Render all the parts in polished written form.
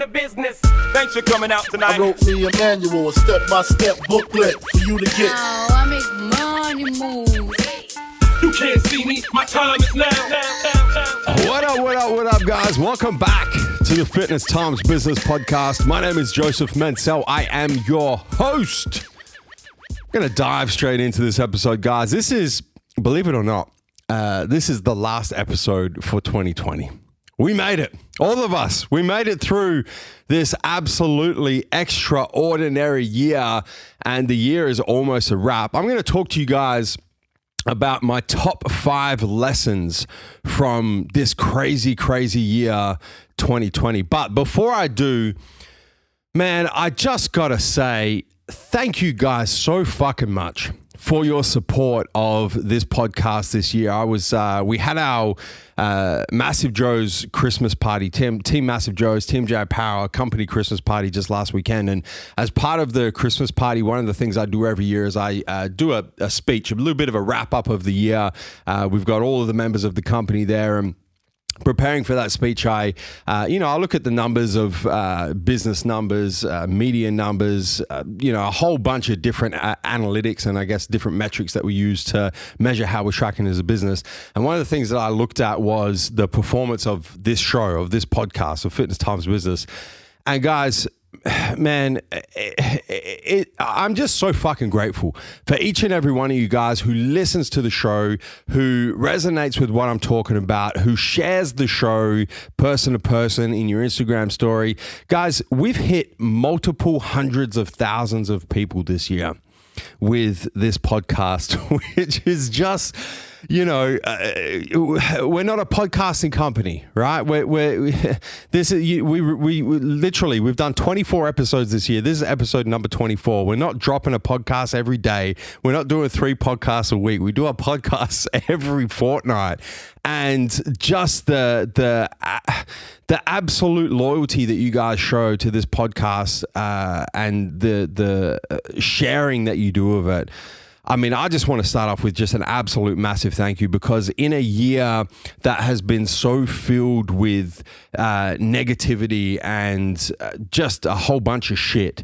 the business. Thanks for coming out tonight. I wrote me a manual, a step-by-step booklet for you to get. Oh, I make money move. You can't see me, my time is now. What up, guys? Welcome back to the Fitness Times Business Podcast. My name is Joseph Mencel. I am your host. I'm going to dive straight into this episode, guys. This is, believe it or not, this is the last episode for 2020. We made it. All of us. We made it through this absolutely extraordinary year, and the year is almost a wrap. I'm going to talk to you guys about my top 5 lessons from this crazy year, 2020. But before I do, man, I just got to say thank you guys so fucking much for your support of this podcast this year. We had our Massive Joe's Christmas party, Team Massive Joe's, Team J Power company Christmas party just last weekend. And as part of the Christmas party, one of the things I do every year is I do a speech, a little bit of a wrap up of the year. We've got all of the members of the company there, and preparing for that speech, I look at the numbers of business numbers, media numbers, a whole bunch of different analytics and I guess different metrics that we use to measure how we're tracking as a business. And one of the things that I looked at was the performance of this show, of this podcast, of Fitness Times Business. And guys, man, I'm just so fucking grateful for each and every one of you guys who listens to the show, who resonates with what I'm talking about, who shares the show person to person in your Instagram story. Guys, we've hit multiple hundreds of thousands of people this year with this podcast, which is just, we're not a podcasting company, right? We've done 24 episodes this year. This is episode number 24. We're not dropping a podcast every day. We're not doing 3 podcasts a week. We do a podcast every fortnight. And just the absolute loyalty that you guys show to this podcast and the sharing that you do of it. I mean, I just want to start off with just an absolute massive thank you, because in a year that has been so filled with negativity and just a whole bunch of shit,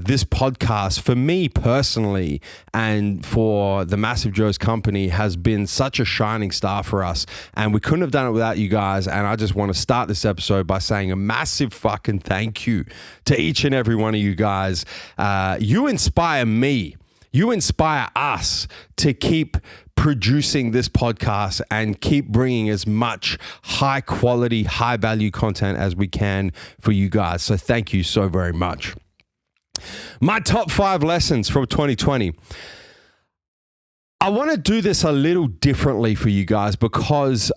this podcast, for me personally and for the Massive Joe's company, has been such a shining star for us. And we couldn't have done it without you guys. And I just want to start this episode by saying a massive fucking thank you to each and every one of you guys. You inspire me. You inspire us to keep producing this podcast and keep bringing as much high quality, high value content as we can for you guys. So thank you so very much. My top 5 lessons from 2020. I want to do this a little differently for you guys, because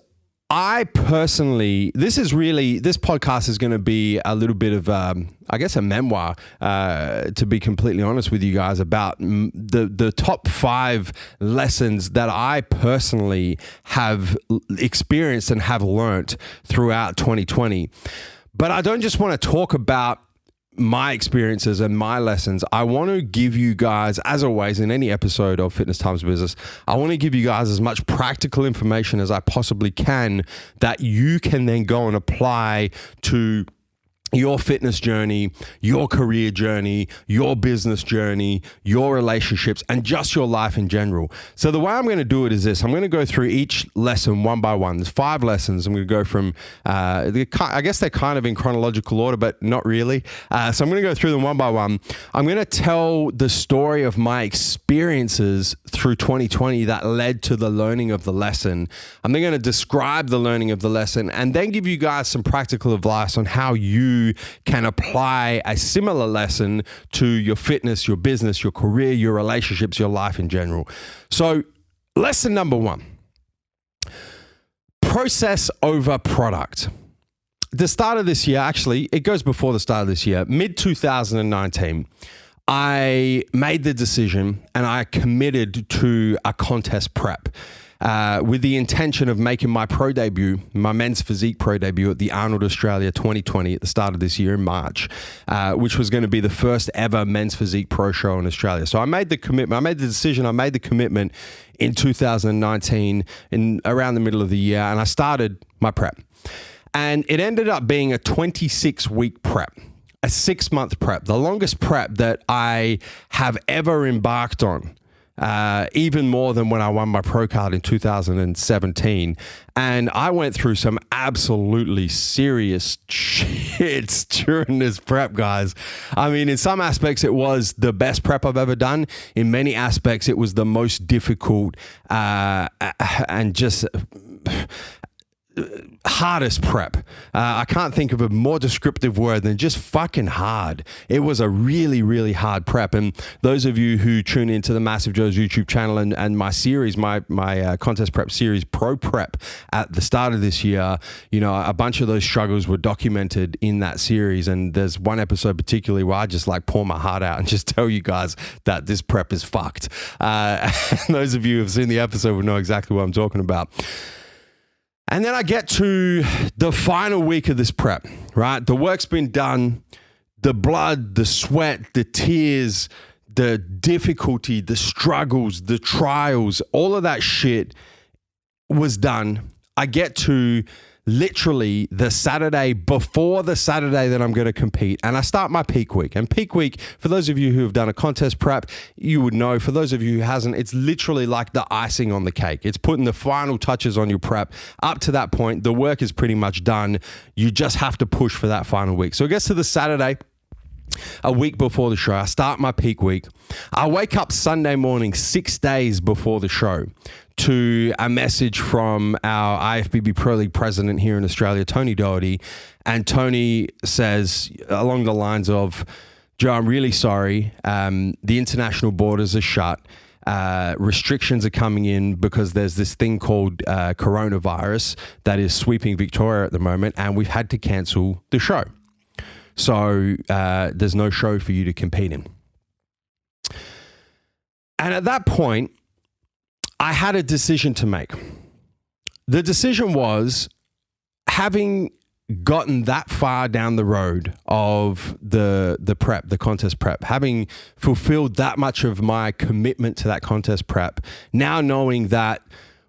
I personally, this podcast is going to be a little bit of, I guess, a memoir, to be completely honest with you guys, about the top 5 lessons that I personally have experienced and have learnt throughout 2020. But I don't just want to talk about my experiences and my lessons. I want to give you guys, as always in any episode of Fitness Times Business, I want to give you guys as much practical information as I possibly can that you can then go and apply to your fitness journey, your career journey, your business journey, your relationships, and just your life in general. So the way I'm going to do it is this. I'm going to go through each lesson one by one. There's 5 lessons. I'm going to go from, I guess they're kind of in chronological order, but not really. So I'm going to go through them one by one. I'm going to tell the story of my experiences through 2020 that led to the learning of the lesson. I'm then going to describe the learning of the lesson and then give you guys some practical advice on how you can apply a similar lesson to your fitness, your business, your career, your relationships, your life in general. So, lesson number 1, process over product. The start of this year, actually, it goes before the start of this year, mid-2019, I made the decision and I committed to a contest prep. With the intention of making my pro debut, my men's physique pro debut at the Arnold Australia 2020 at the start of this year in March, which was going to be the first ever men's physique pro show in Australia. So I made the commitment, I made the decision, I made the commitment in 2019 in around the middle of the year, and I started my prep. And it ended up being a 26-week prep, a 6-month prep, the longest prep that I have ever embarked on. Even more than when I won my pro card in 2017. And I went through some absolutely serious shits during this prep, guys. I mean, in some aspects, it was the best prep I've ever done. In many aspects, it was the most difficult and just hardest prep. I can't think of a more descriptive word than just fucking hard. It was a really, really hard prep. And those of you who tune into the Massive Joe's YouTube channel and my series, my contest prep series, Pro Prep, at the start of this year, you know, a bunch of those struggles were documented in that series. And there's one episode particularly where I just like pour my heart out and just tell you guys that this prep is fucked. And those of you who have seen the episode will know exactly what I'm talking about. And then I get to the final week of this prep, right? The work's been done. The blood, the sweat, the tears, the difficulty, the struggles, the trials, all of that shit was done. I get to literally the Saturday before the Saturday that I'm going to compete. And I start my peak week. And peak week, for those of you who have done a contest prep, you would know. For those of you who hasn't, it's literally like the icing on the cake. It's putting the final touches on your prep. Up to that point, the work is pretty much done. You just have to push for that final week. So it gets to the Saturday, a week before the show. I start my peak week. I wake up Sunday morning, 6 days before the show, to a message from our IFBB Pro League president here in Australia, Tony Doherty. And Tony says along the lines of, Joe, I'm really sorry. The international borders are shut. Restrictions are coming in because there's this thing called coronavirus that is sweeping Victoria at the moment, and we've had to cancel the show. So there's no show for you to compete in. And at that point, I had a decision to make. The decision was, having gotten that far down the road of the prep, the contest prep, having fulfilled that much of my commitment to that contest prep, now knowing that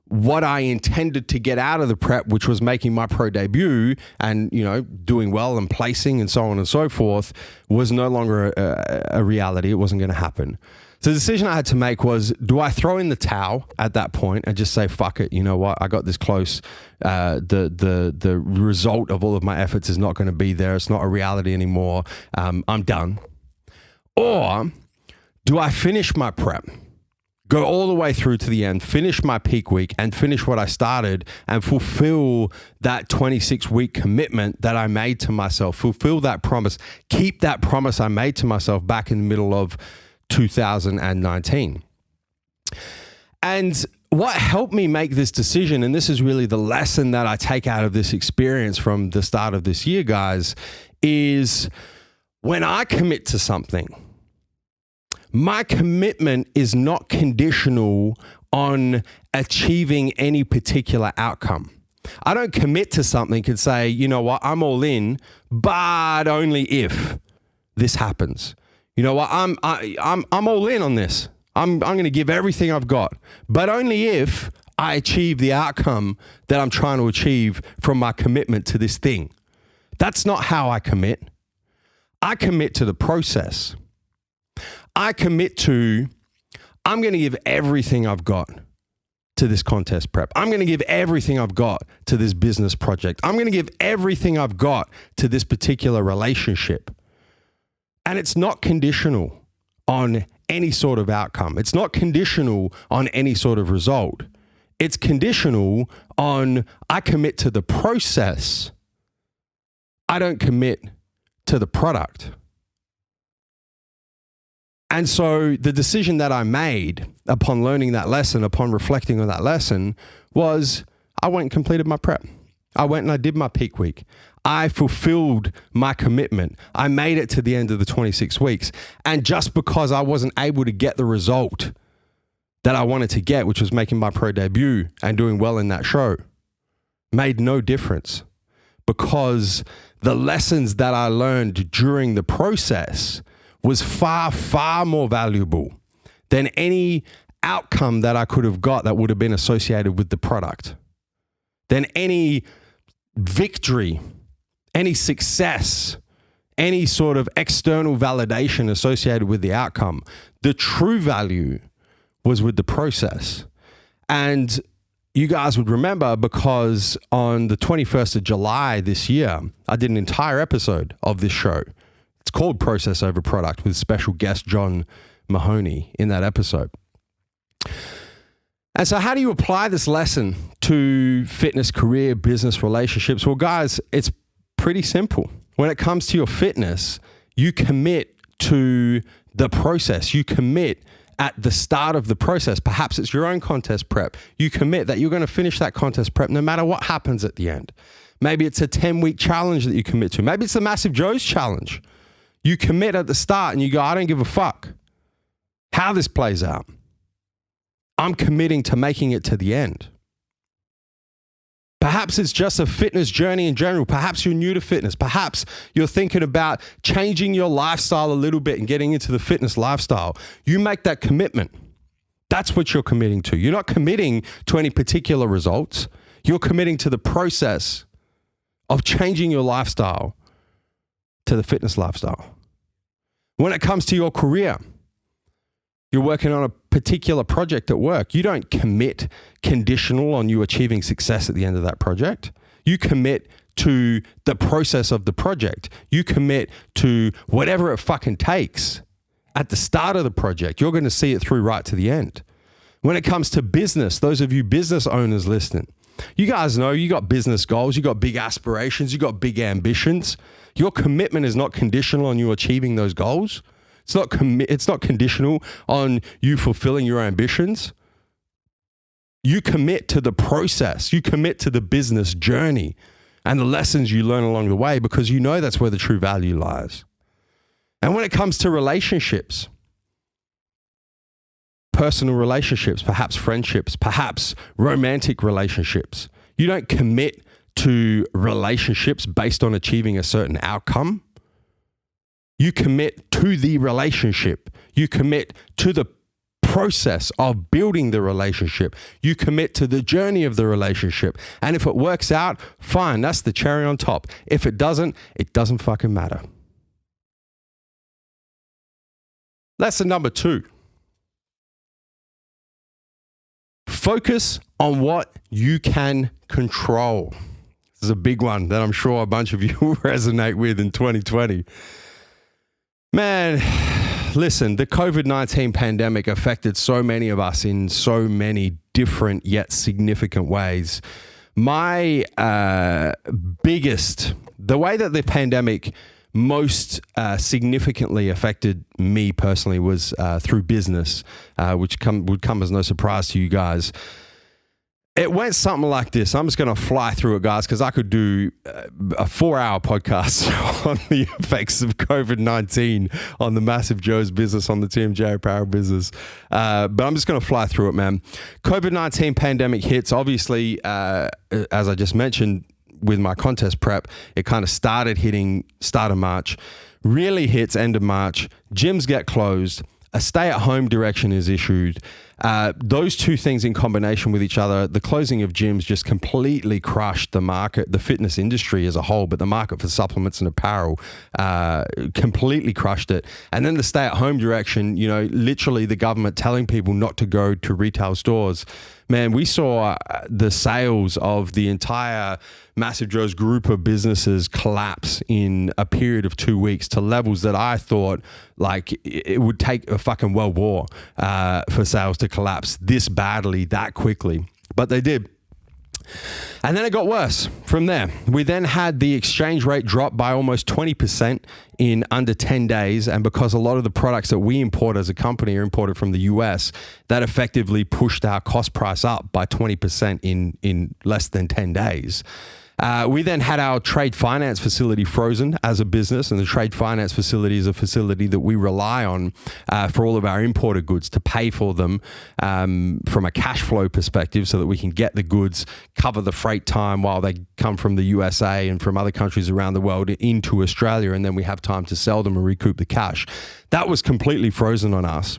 what I intended to get out of the prep, which was making my pro debut and, you know, doing well and placing and so on and so forth, was no longer a reality. It wasn't going to happen. So the decision I had to make was, do I throw in the towel at that point and just say, fuck it, you know what, I got this close. The result of all of my efforts is not going to be there. It's not a reality anymore. I'm done. Or do I finish my prep, go all the way through to the end, finish my peak week and finish what I started and fulfill that 26-week commitment that I made to myself, fulfill that promise, keep that promise I made to myself back in the middle of 2019. And what helped me make this decision, and this is really the lesson that I take out of this experience from the start of this year, guys, is when I commit to something, my commitment is not conditional on achieving any particular outcome. I don't commit to something and say, you know what, I'm all in, but only if this happens. You know what, I'm all in on this. I'm going to give everything I've got, but only if I achieve the outcome that I'm trying to achieve from my commitment to this thing. That's not how I commit. I commit to the process. I commit to, I'm going to give everything I've got to this contest prep. I'm going to give everything I've got to this business project. I'm going to give everything I've got to this particular relationship. And it's not conditional on any sort of outcome. It's not conditional on any sort of result. It's conditional on, I commit to the process. I don't commit to the product. And so the decision that I made upon learning that lesson, upon reflecting on that lesson, was I went and completed my prep. I went and I did my peak week. I fulfilled my commitment. I made it to the end of the 26 weeks. And just because I wasn't able to get the result that I wanted to get, which was making my pro debut and doing well in that show, made no difference, because the lessons that I learned during the process was far, far more valuable than any outcome that I could have got that would have been associated with the product, than any victory, any success, any sort of external validation associated with the outcome. The true value was with the process. And you guys would remember, because on the 21st of July this year, I did an entire episode of this show. It's called Process Over Product, with special guest John Mahoney in that episode. And so how do you apply this lesson to fitness, career, business, relationships? Well, guys, it's pretty simple. When it comes to your fitness, you commit to the process. You commit at the start of the process. Perhaps it's your own contest prep. You commit that you're going to finish that contest prep no matter what happens at the end. Maybe it's a 10-week challenge that you commit to. Maybe it's the Massive Joe's challenge. You commit at the start and you go, I don't give a fuck how this plays out. I'm committing to making it to the end. Perhaps it's just a fitness journey in general. Perhaps you're new to fitness. Perhaps you're thinking about changing your lifestyle a little bit and getting into the fitness lifestyle. You make that commitment. That's what you're committing to. You're not committing to any particular results. You're committing to the process of changing your lifestyle to the fitness lifestyle. When it comes to your career, you're working on a particular project at work. You don't commit conditional on you achieving success at the end of that project. You commit to the process of the project. You commit to whatever it fucking takes at the start of the project. You're going to see it through right to the end. When it comes to business, those of you business owners listening, you guys know you got business goals, you got big aspirations, you got big ambitions. Your commitment is not conditional on you achieving those goals. It's not conditional on you fulfilling your ambitions. You commit to the process. You commit to the business journey and the lessons you learn along the way, because you know that's where the true value lies. And when it comes to relationships, personal relationships, perhaps friendships, perhaps romantic relationships, you don't commit to relationships based on achieving a certain outcome. You commit to the relationship. You commit to the process of building the relationship. You commit to the journey of the relationship. And if it works out, fine, that's the cherry on top. If it doesn't fucking matter. Lesson number 2. Focus on what you can control. This is a big one that I'm sure a bunch of you will resonate with in 2020. Man, listen, the COVID-19 pandemic affected so many of us in so many different yet significant ways. My the way that the pandemic most significantly affected me personally was through business, which would come as no surprise to you guys. It went something like this. I'm just going to fly through it, guys, because I could do a 4-hour podcast on the effects of COVID-19 on the Massive Joe's business, on the TMJ Apparel business. But I'm just going to fly through it, man. COVID-19 pandemic hits. Obviously, as I just mentioned with my contest prep, it kind of started hitting start of March, really hits end of March. Gyms get closed. A stay-at-home direction is issued. Those two things in combination with each other, the closing of gyms just completely crushed the market, the fitness industry as a whole, but the market for supplements and apparel completely crushed it. And then the stay-at-home direction, you know, literally the government telling people not to go to retail stores. Man, we saw the sales of the entire Massive Joe's group of businesses collapse in a period of 2 weeks to levels that I thought like it would take a fucking world war for sales to collapse this badly, that quickly. But they did. And then it got worse from there. We then had the exchange rate drop by almost 20% in under 10 days. And because a lot of the products that we import as a company are imported from the US, that effectively pushed our cost price up by 20% in less than 10 days. We then had our trade finance facility frozen as a business, and the trade finance facility is a facility that we rely on for all of our imported goods to pay for them from a cash flow perspective so that we can get the goods, cover the freight time while they come from the USA and from other countries around the world into Australia, and then we have time to sell them and recoup the cash. That was completely frozen on us.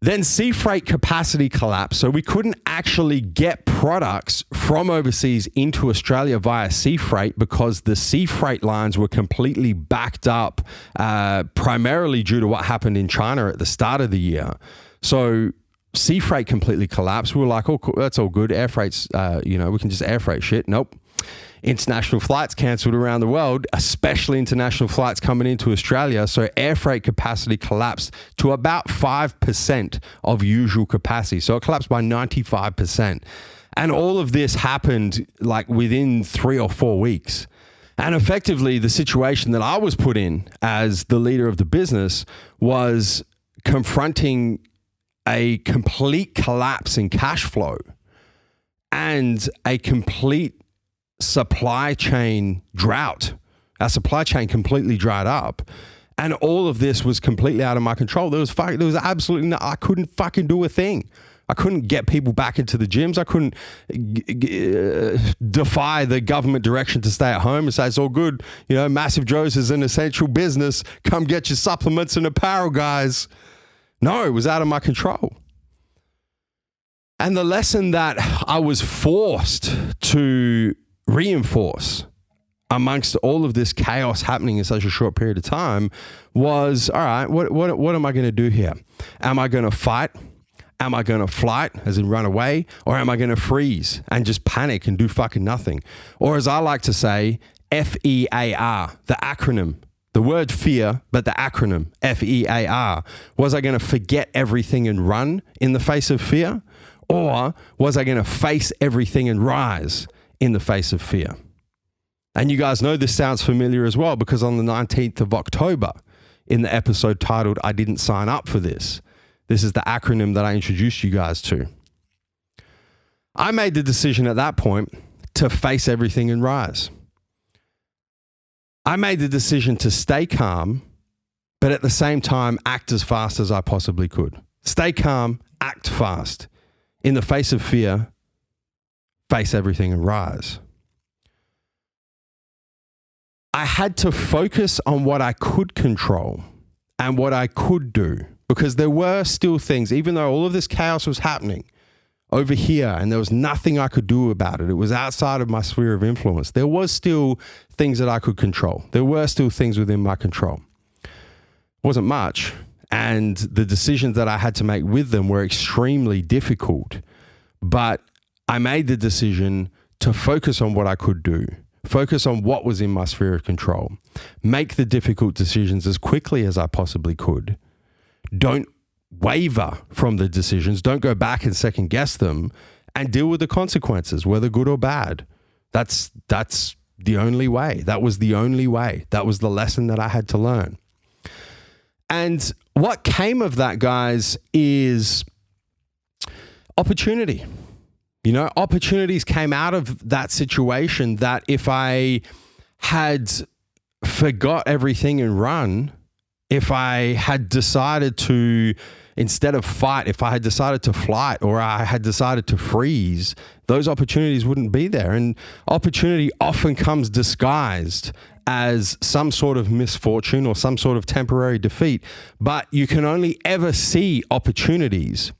Then sea freight capacity collapsed. So we couldn't actually get products from overseas into Australia via sea freight because the sea freight lines were completely backed up, primarily due to what happened in China at the start of the year. So sea freight completely collapsed. We were like, oh, cool, that's all good. Air freight's, we can just air freight shit. Nope. International flights cancelled around the world, especially international flights coming into Australia. So air freight capacity collapsed to about 5% of usual capacity. So it collapsed by 95%. And all of this happened like within 3 or 4 weeks. And effectively, the situation that I was put in as the leader of the business was confronting a complete collapse in cash flow and a complete supply chain drought. Our supply chain completely dried up, and all of this was completely out of my control. There was absolutely no, I couldn't fucking do a thing. I couldn't get people back into the gyms. I couldn't defy the government direction to stay at home and say it's all good. Massive Joe's is an essential business. Come get your supplements and apparel, guys. No, it was out of my control. And the lesson that I was forced to reinforce amongst all of this chaos happening in such a short period of time was, all right, what am I going to do here? Am I going to fight? Am I going to flight, as in run away? Or am I going to freeze and just panic and do fucking nothing? Or as I like to say, FEAR, the acronym, the word fear, but the acronym FEAR. Was I going to forget everything and run in the face of fear? Or was I going to face everything and rise in the face of fear? And you guys know this sounds familiar as well, because on the 19th of October, in the episode titled, I Didn't Sign Up for This, this is the acronym that I introduced you guys to. I made the decision at that point to face everything and rise. I made the decision to stay calm, but at the same time, act as fast as I possibly could. Stay calm, act fast. In the face of fear, face everything and rise. I had to focus on what I could control and what I could do, because there were still things, even though all of this chaos was happening over here and there was nothing I could do about it. It was outside of my sphere of influence. There was still things that I could control. There were still things within my control. It wasn't much. And the decisions that I had to make with them were extremely difficult. But I made the decision to focus on what I could do, focus on what was in my sphere of control, make the difficult decisions as quickly as I possibly could. Don't waver from the decisions. Don't go back and second guess them, and deal with the consequences, whether good or bad. That's the only way. That was the only way. That was the lesson that I had to learn. And what came of that, guys, is opportunity. Opportunities came out of that situation that if I had forgot everything and run, if I had decided to, instead of fight, if I had decided to flight or I had decided to freeze, those opportunities wouldn't be there. And opportunity often comes disguised as some sort of misfortune or some sort of temporary defeat. But you can only ever see opportunities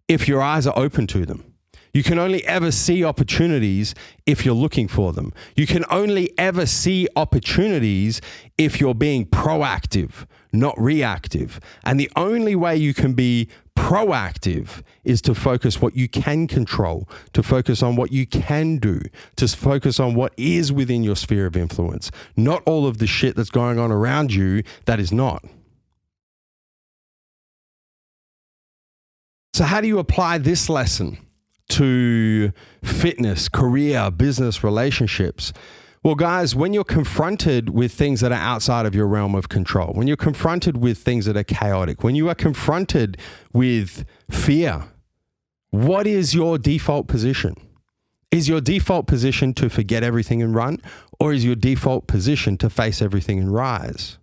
if your eyes are open to them. You can only ever see opportunities if you're looking for them. You can only ever see opportunities if you're being proactive, not reactive. And the only way you can be proactive is to focus what you can control, to focus on what you can do, to focus on what is within your sphere of influence, not all of the shit that's going on around you that is not. So how do you apply this lesson to fitness, career, business, relationships? Well, guys, when you're confronted with things that are outside of your realm of control, when you're confronted with things that are chaotic, when you are confronted with fear, what is your default position? Is your default position to forget everything and run, or is your default position to face everything and rise?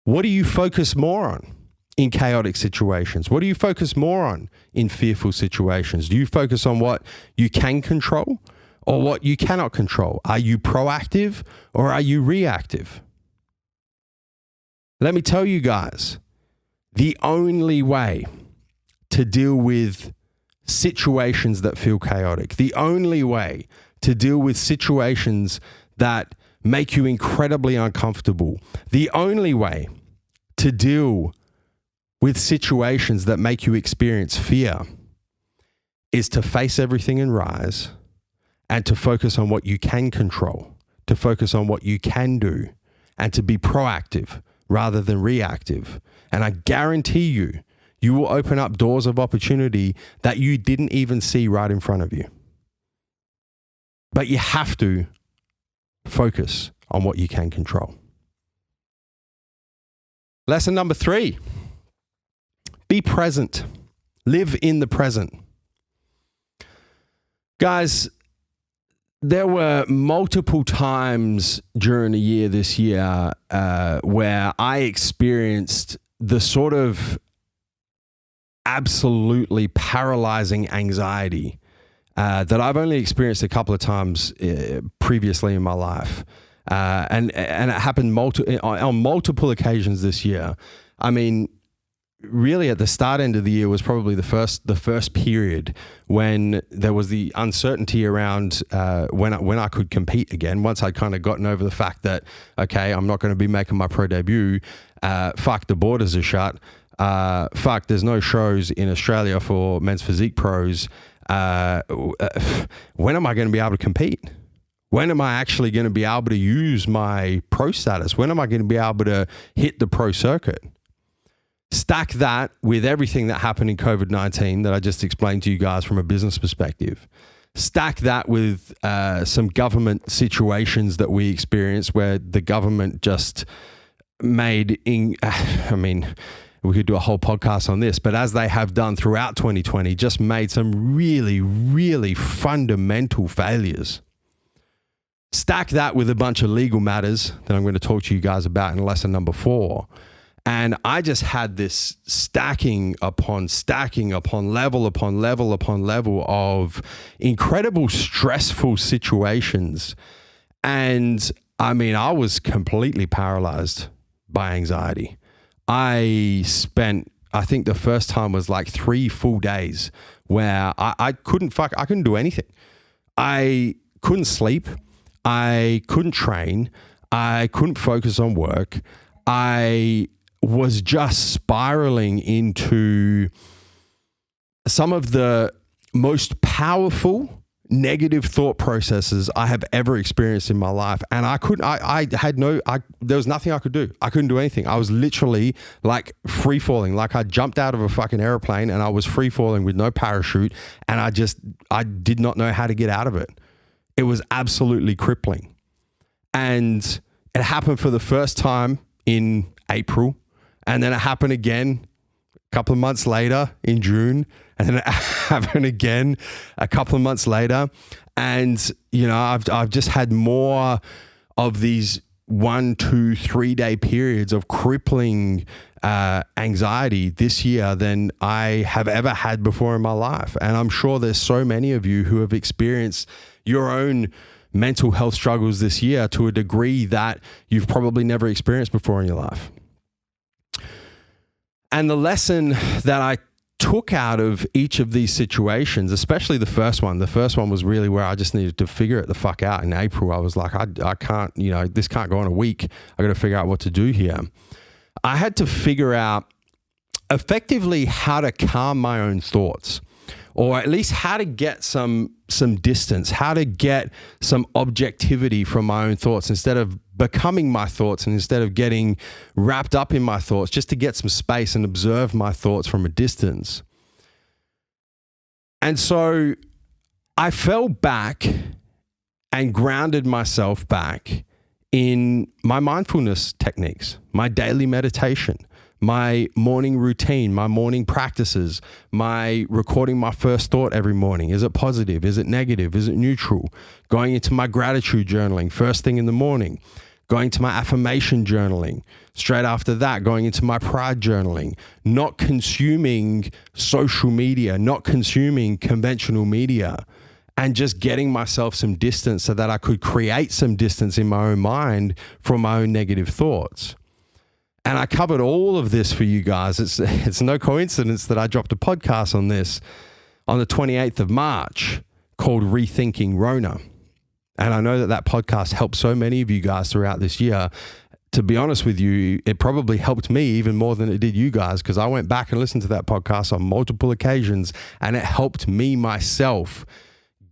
What do you focus more on in chaotic situations? What do you focus more on in fearful situations? Do you focus on what you can control or what you cannot control? Are you proactive or are you reactive? Let me tell you guys, the only way to deal with situations that feel chaotic, the only way to deal with situations that make you incredibly uncomfortable, the only way to deal with situations that make you experience fear is to face everything and rise, and to focus on what you can control, to focus on what you can do, and to be proactive rather than reactive. And I guarantee you, you will open up doors of opportunity that you didn't even see right in front of you. But you have to focus on what you can control. Lesson number 3, be present. Live in the present. Guys, there were multiple times during the year this year where I experienced the sort of absolutely paralyzing anxiety that I've only experienced a couple of times previously in my life. And it happened on multiple occasions this year. I mean, really at the start end of the year was probably the first period when there was the uncertainty around when I could compete again. Once I'd kind of gotten over the fact that, okay, I'm not going to be making my pro debut. Fuck, the borders are shut. Fuck, there's no shows in Australia for men's physique pros. When am I going to be able to compete? When am I actually going to be able to use my pro status? When am I going to be able to hit the pro circuit? Stack that with everything that happened in COVID-19 that I just explained to you guys from a business perspective. Stack that with some government situations that we experienced where the government just made, I mean, we could do a whole podcast on this, but as they have done throughout 2020, just made some really, really fundamental failures. Stack that with a bunch of legal matters that I'm going to talk to you guys about in lesson number 4. And I just had this stacking upon level upon level upon level of incredible stressful situations. And I mean, I was completely paralyzed by anxiety. I think the first time was like 3 full days where I couldn't do anything. I couldn't sleep. I couldn't train. I couldn't focus on work. I was just spiraling into some of the most powerful negative thought processes I have ever experienced in my life. And there was nothing I could do. I couldn't do anything. I was literally like free falling, like I jumped out of a fucking airplane and I was free falling with no parachute. And I did not know how to get out of it. It was absolutely crippling. And it happened for the first time in April. And then it happened again a couple of months later in June. And then it happened again a couple of months later. And, you know, I've just had more of these 1, 2, 3 day periods of crippling anxiety this year than I have ever had before in my life. And I'm sure there's so many of you who have experienced your own mental health struggles this year to a degree that you've probably never experienced before in your life. And the lesson that I took out of each of these situations, especially the first one was really where I just needed to figure it the fuck out in April. I was like, I can't, you know, this can't go on a week. I got to figure out what to do here. I had to figure out effectively how to calm my own thoughts, or at least how to get some distance, how to get some objectivity from my own thoughts instead of becoming my thoughts, and instead of getting wrapped up in my thoughts, just to get some space and observe my thoughts from a distance. And so I fell back and grounded myself back in my mindfulness techniques, my daily meditation, my morning routine, my morning practices, my recording my first thought every morning. Is it positive? Is it negative? Is it neutral? Going into my gratitude journaling first thing in the morning, going to my affirmation journaling. Straight after that, going into my pride journaling, not consuming social media, not consuming conventional media, and just getting myself some distance so that I could create some distance in my own mind from my own negative thoughts. And I covered all of this for you guys. It's no coincidence that I dropped a podcast on this on the 28th of March called Rethinking Rona. And I know that podcast helped so many of you guys throughout this year. To be honest with you, it probably helped me even more than it did you guys, because I went back and listened to that podcast on multiple occasions, and it helped me myself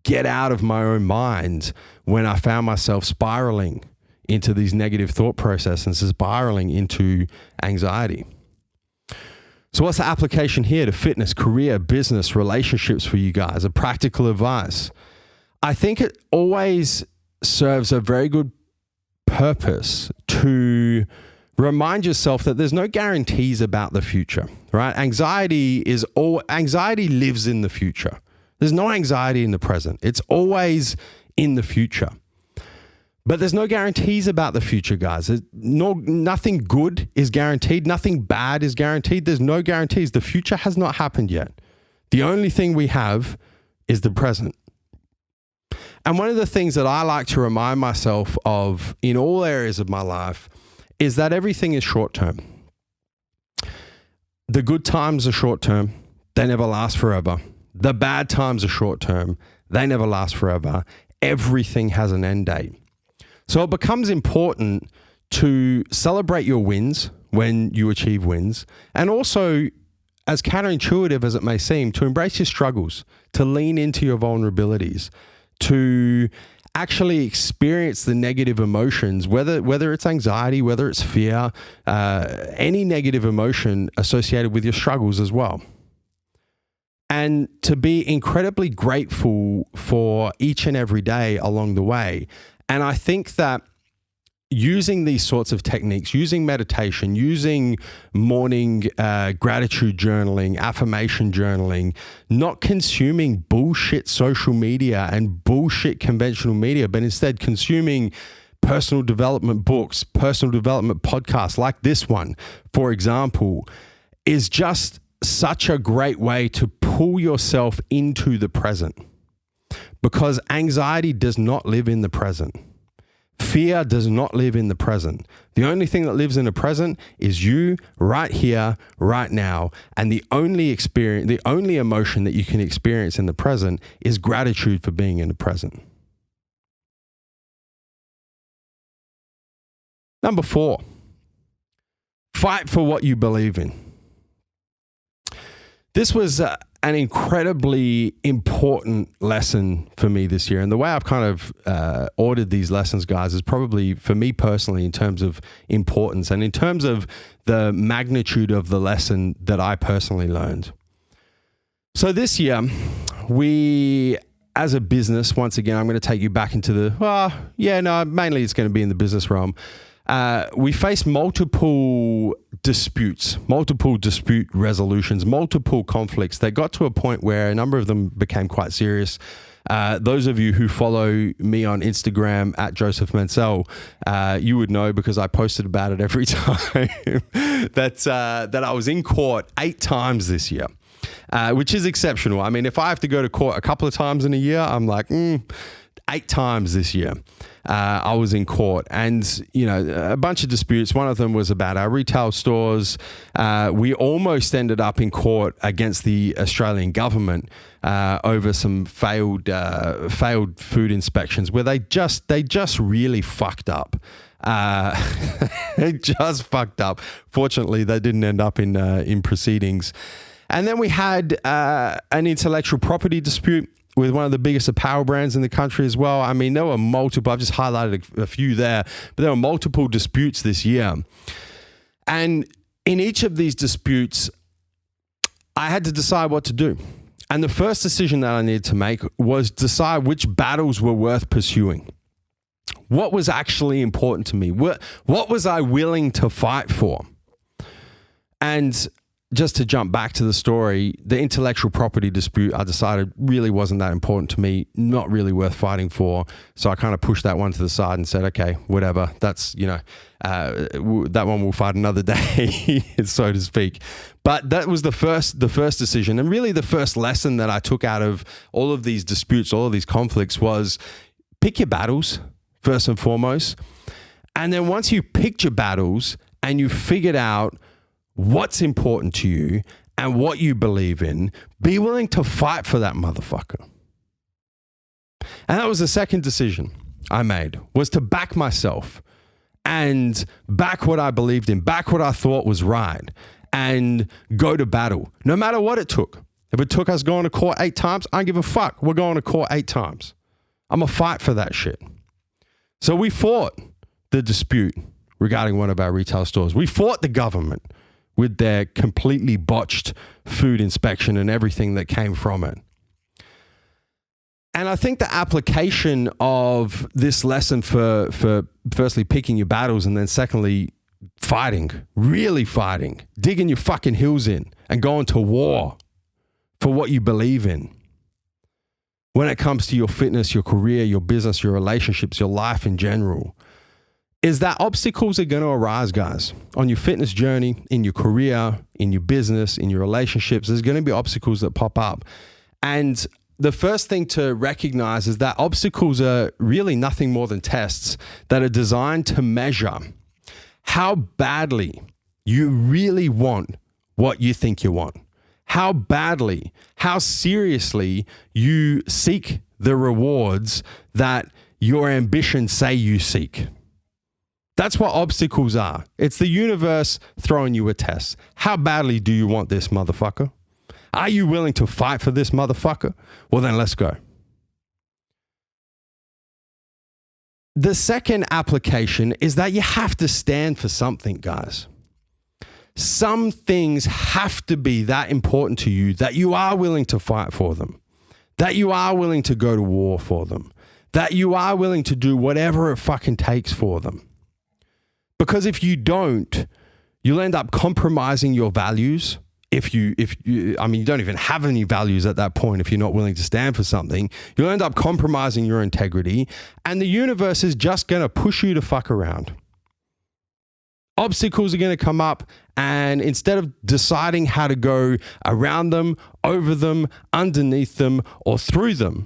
get out of my own mind when I found myself spiraling into these negative thought processes, spiraling into anxiety. So what's the application here to fitness, career, business, relationships for you guys? A practical advice. I think it always serves a very good purpose to remind yourself that there's no guarantees about the future, right? Anxiety lives in the future. There's no anxiety in the present. It's always in the future. But there's no guarantees about the future, guys. Nothing good is guaranteed. Nothing bad is guaranteed. There's no guarantees. The future has not happened yet. The only thing we have is the present. And one of the things that I like to remind myself of in all areas of my life is that everything is short term. The good times are short term. They never last forever. The bad times are short term. They never last forever. Everything has an end date. So it becomes important to celebrate your wins when you achieve wins, and also, as counterintuitive as it may seem, to embrace your struggles, to lean into your vulnerabilities, to actually experience the negative emotions, whether it's anxiety, whether it's fear, any negative emotion associated with your struggles as well. And to be incredibly grateful for each and every day along the way. And I think that using these sorts of techniques, using meditation, using morning gratitude journaling, affirmation journaling, not consuming bullshit social media and bullshit conventional media, but instead consuming personal development books, personal development podcasts like this one, for example, is just such a great way to pull yourself into the present. Because anxiety does not live in the present. Fear does not live in the present. The only thing that lives in the present is you right here, right now. And the only emotion that you can experience in the present is gratitude for being in the present. Number 4, fight for what you believe in. This was an incredibly important lesson for me this year. And the way I've kind of ordered these lessons, guys, is probably for me personally in terms of importance and in terms of the magnitude of the lesson that I personally learned. So this year, we, as a business, once again, I'm going to take you back into mainly it's going to be in the business realm. We faced multiple disputes, multiple dispute resolutions, multiple conflicts that got to a point where a number of them became quite serious. Those of you who follow me on Instagram at Joseph Mencel, you would know because I posted about it every time that I was in court 8 times this year, which is exceptional. I mean, if I have to go to court a couple of times in a year, I'm like, 8 times this year. I was in court, and a bunch of disputes. One of them was about our retail stores. We almost ended up in court against the Australian government over some failed food inspections, where they just really fucked up. They just fucked up. Fortunately, they didn't end up in proceedings. And then we had an intellectual property dispute with one of the biggest apparel brands in the country as well. I mean, there were multiple, I've just highlighted a few there, but there were multiple disputes this year. And in each of these disputes, I had to decide what to do. And the first decision that I needed to make was decide which battles were worth pursuing. What was actually important to me? What was I willing to fight for? And just to jump back to the story, the intellectual property dispute, I decided really wasn't that important to me, not really worth fighting for. So I kind of pushed that one to the side and said, okay, whatever. That's, that one we'll fight another day, so to speak. But that was the first decision. And really the first lesson that I took out of all of these disputes, all of these conflicts was pick your battles first and foremost. And then once you picked your battles, and you figured out what's important to you and what you believe in, be willing to fight for that motherfucker. And that was the second decision I made, was to back myself and back what I believed in, back what I thought was right, and go to battle, no matter what it took. If it took us going to court 8 times, I don't give a fuck. We're going to court 8 times. I'm going to fight for that shit. So we fought the dispute regarding one of our retail stores. We fought the government with their completely botched food inspection and everything that came from it. And I think the application of this lesson for firstly picking your battles, and then secondly fighting, really fighting, digging your fucking heels in and going to war for what you believe in. When it comes to your fitness, your career, your business, your relationships, your life in general, is that obstacles are going to arise, guys. On your fitness journey, in your career, in your business, in your relationships, there's going to be obstacles that pop up. And the first thing to recognize is that obstacles are really nothing more than tests that are designed to measure how badly you really want what you think you want. How badly, how seriously you seek the rewards that your ambitions say you seek. That's what obstacles are. It's the universe throwing you a test. How badly do you want this, motherfucker? Are you willing to fight for this, motherfucker? Well, then let's go. The second application is that you have to stand for something, guys. Some things have to be that important to you that you are willing to fight for them, that you are willing to go to war for them, that you are willing to do whatever it fucking takes for them. Because if you don't, you'll end up compromising your values. If you don't even have any values at that point if you're not willing to stand for something. You'll end up compromising your integrity, and the universe is just going to push you to fuck around. Obstacles are going to come up, and instead of deciding how to go around them, over them, underneath them, or through them,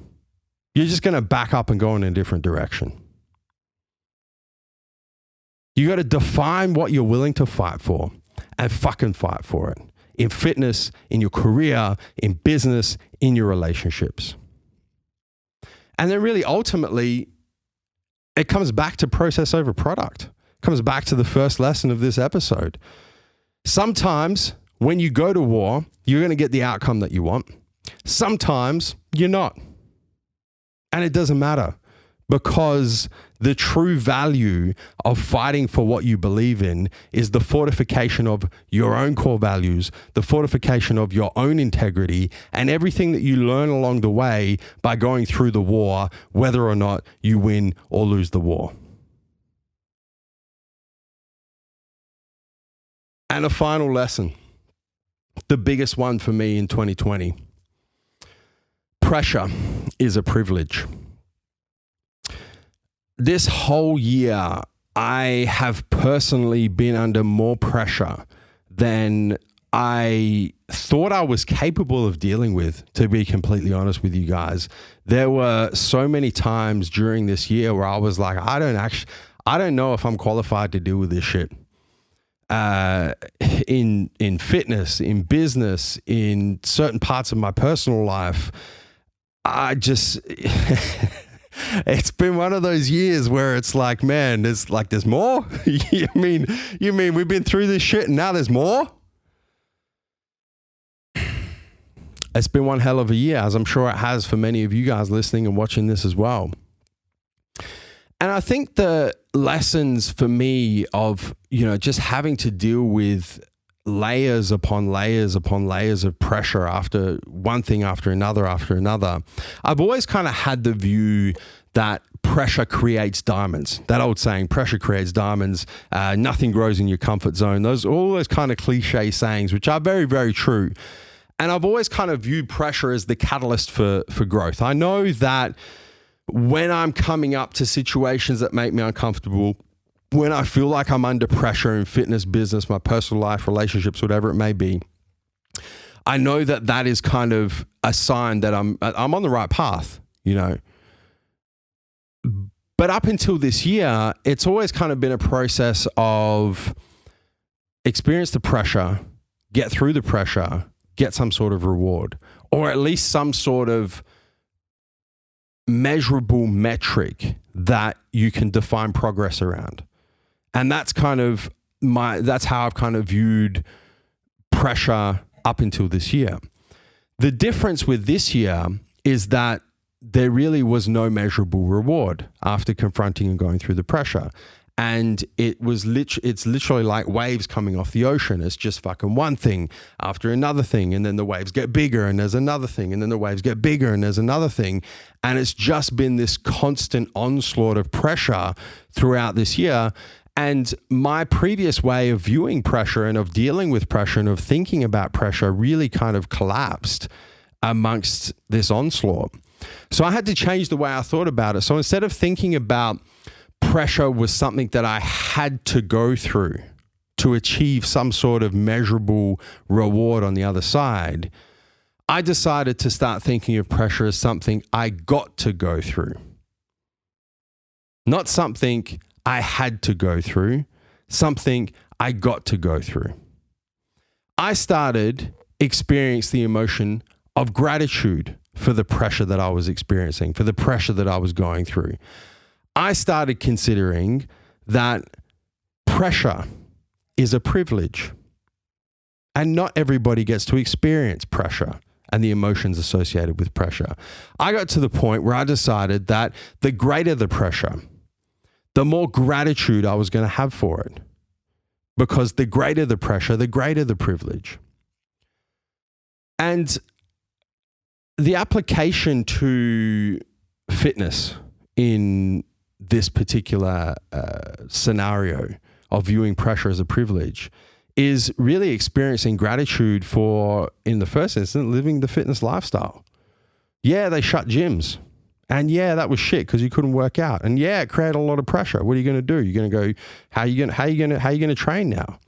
you're just going to back up and go in a different direction. You got to define what you're willing to fight for and fucking fight for it. In fitness, in your career, in business, in your relationships. And then really ultimately, it comes back to process over product. It comes back to the first lesson of this episode. Sometimes when you go to war, you're going to get the outcome that you want. Sometimes you're not. And it doesn't matter, because the true value of fighting for what you believe in is the fortification of your own core values, the fortification of your own integrity, and everything that you learn along the way by going through the war, whether or not you win or lose the war. And a final lesson, the biggest one for me in 2020. Pressure is a privilege. This whole year, I have personally been under more pressure than I thought I was capable of dealing with, to be completely honest with you guys. There were so many times during this year where I was like, I don't know if I'm qualified to deal with this shit. In fitness, in business, in certain parts of my personal life, it's been one of those years where it's like, man, there's more. you mean we've been through this shit and now there's more? It's been one hell of a year, as I'm sure it has for many of you guys listening and watching this as well. And I think the lessons for me of, just having to deal with layers upon layers upon layers of pressure after one thing after another, I've always kind of had the view that pressure creates diamonds. That old saying, pressure creates diamonds, nothing grows in your comfort zone. All those kind of cliche sayings, which are very, very true. And I've always kind of viewed pressure as the catalyst for growth. I know that when I'm coming up to situations that make me uncomfortable, when I feel like I'm under pressure in fitness, business, my personal life, relationships, whatever it may be, I know that is kind of a sign that I'm on the right path, But up until this year, it's always kind of been a process of experience the pressure, get through the pressure, get some sort of reward, or at least some sort of measurable metric that you can define progress around. And that's that's how I've kind of viewed pressure up until this year. The difference with this year is that there really was no measurable reward after confronting and going through the pressure. And it's literally like waves coming off the ocean. It's just fucking one thing after another thing. And then the waves get bigger and there's another thing. And then the waves get bigger and there's another thing. And it's just been this constant onslaught of pressure throughout this year. And my previous way of viewing pressure and of dealing with pressure and of thinking about pressure really kind of collapsed amongst this onslaught. So I had to change the way I thought about it. So instead of thinking about pressure was something that I had to go through to achieve some sort of measurable reward on the other side, I decided to start thinking of pressure as something I got to go through. Not something I had to go through, something I got to go through. I started experiencing the emotion of gratitude for the pressure that I was experiencing, for the pressure that I was going through. I started considering that pressure is a privilege, and not everybody gets to experience pressure and the emotions associated with pressure. I got to the point where I decided that the greater the pressure, the more gratitude I was going to have for it, because the greater the pressure, the greater the privilege. And the application to fitness in this particular scenario of viewing pressure as a privilege is really experiencing gratitude for, in the first instance, living the fitness lifestyle. Yeah, they shut gyms. And yeah, that was shit because you couldn't work out. And yeah, it created a lot of pressure. What are you going to do? You're going to go, how are you going to train now?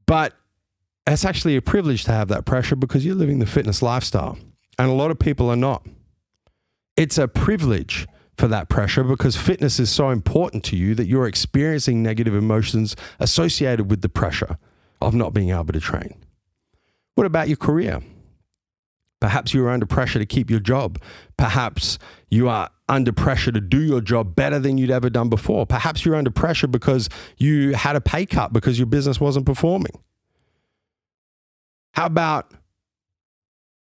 But it's actually a privilege to have that pressure because you're living the fitness lifestyle. And a lot of people are not. It's a privilege for that pressure because fitness is so important to you that you're experiencing negative emotions associated with the pressure of not being able to train. What about your career? Perhaps you are under pressure to keep your job. Perhaps you are under pressure to do your job better than you'd ever done before. Perhaps you're under pressure because you had a pay cut because your business wasn't performing. How about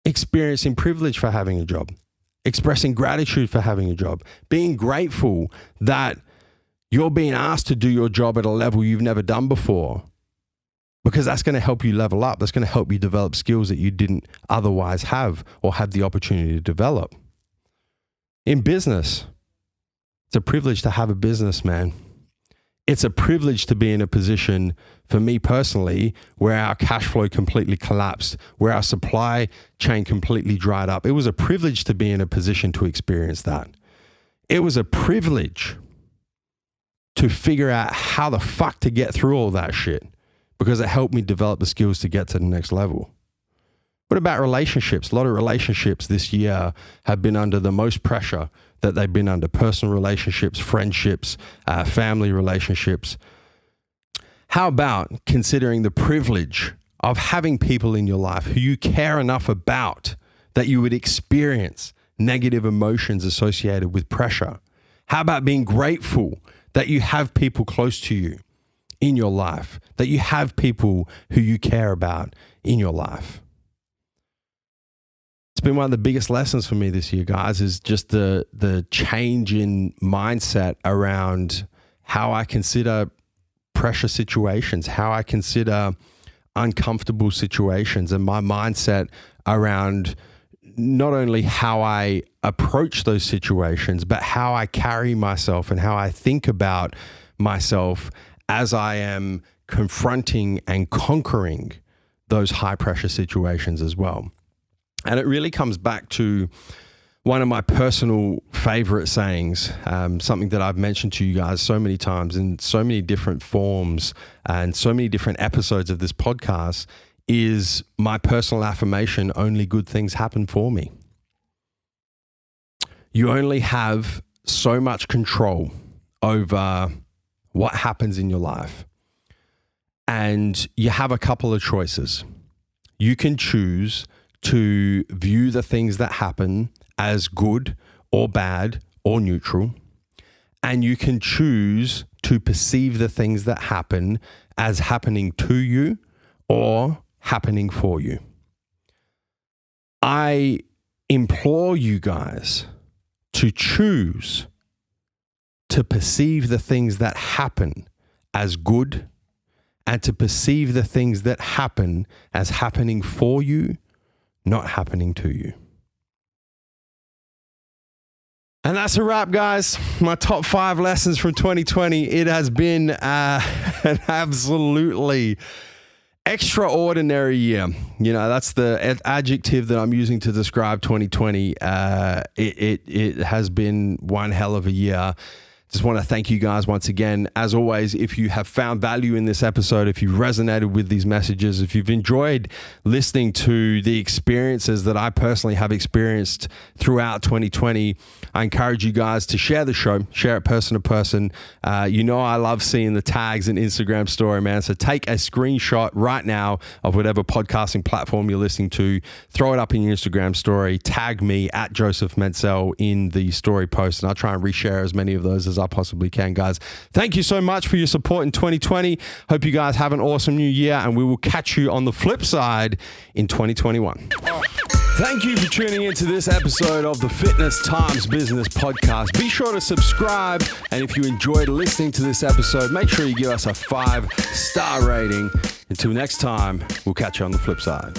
experiencing privilege for having a job? Expressing gratitude for having a job, being grateful that you're being asked to do your job at a level you've never done before, because that's going to help you level up. That's going to help you develop skills that you didn't otherwise have or have the opportunity to develop. In business, it's a privilege to have a business, man. It's a privilege to be in a position, for me personally, where our cash flow completely collapsed, where our supply chain completely dried up. It was a privilege to be in a position to experience that. It was a privilege to figure out how the fuck to get through all that shit because it helped me develop the skills to get to the next level. What about relationships? A lot of relationships this year have been under the most pressure that they've been under. Personal relationships, friendships, family relationships. How about considering the privilege of having people in your life who you care enough about that you would experience negative emotions associated with pressure? How about being grateful that you have people close to you in your life, that you have people who you care about in your life? It's been one of the biggest lessons for me this year, guys, is just the change in mindset around how I consider pressure situations, how I consider uncomfortable situations, and my mindset around not only how I approach those situations, but how I carry myself and how I think about myself as I am confronting and conquering those high pressure situations as well. And it really comes back to one of my personal favorite sayings, something that I've mentioned to you guys so many times in so many different forms and so many different episodes of this podcast, is my personal affirmation: only good things happen for me. You only have so much control over what happens in your life. And you have a couple of choices. You can choose to view the things that happen as good or bad or neutral. And you can choose to perceive the things that happen as happening to you or happening for you. I implore you guys to choose to perceive the things that happen as good and to perceive the things that happen as happening for you, not happening to you. And that's a wrap, guys. My top 5 lessons from 2020. It has been an absolutely extraordinary year. You know, that's the adjective that I'm using to describe 2020. It has been one hell of a year. Just want to thank you guys once again. As always, if you have found value in this episode, if you resonated with these messages, if you've enjoyed listening to the experiences that I personally have experienced throughout 2020, I encourage you guys to share the show, share it person to person. You know I love seeing the tags in Instagram story, man. So take a screenshot right now of whatever podcasting platform you're listening to, throw it up in your Instagram story, tag me at Joseph Mencel in the story post, and I'll try and reshare as many of those as I possibly can, guys. Thank you so much for your support in 2020. Hope you guys have an awesome new year, and we will catch you on the flip side in 2021. Thank you for tuning into this episode of the Fitness Times Business Podcast. Be sure to subscribe, and if you enjoyed listening to this episode, make sure you give us a 5-star rating. Until next time, we'll catch you on the flip side.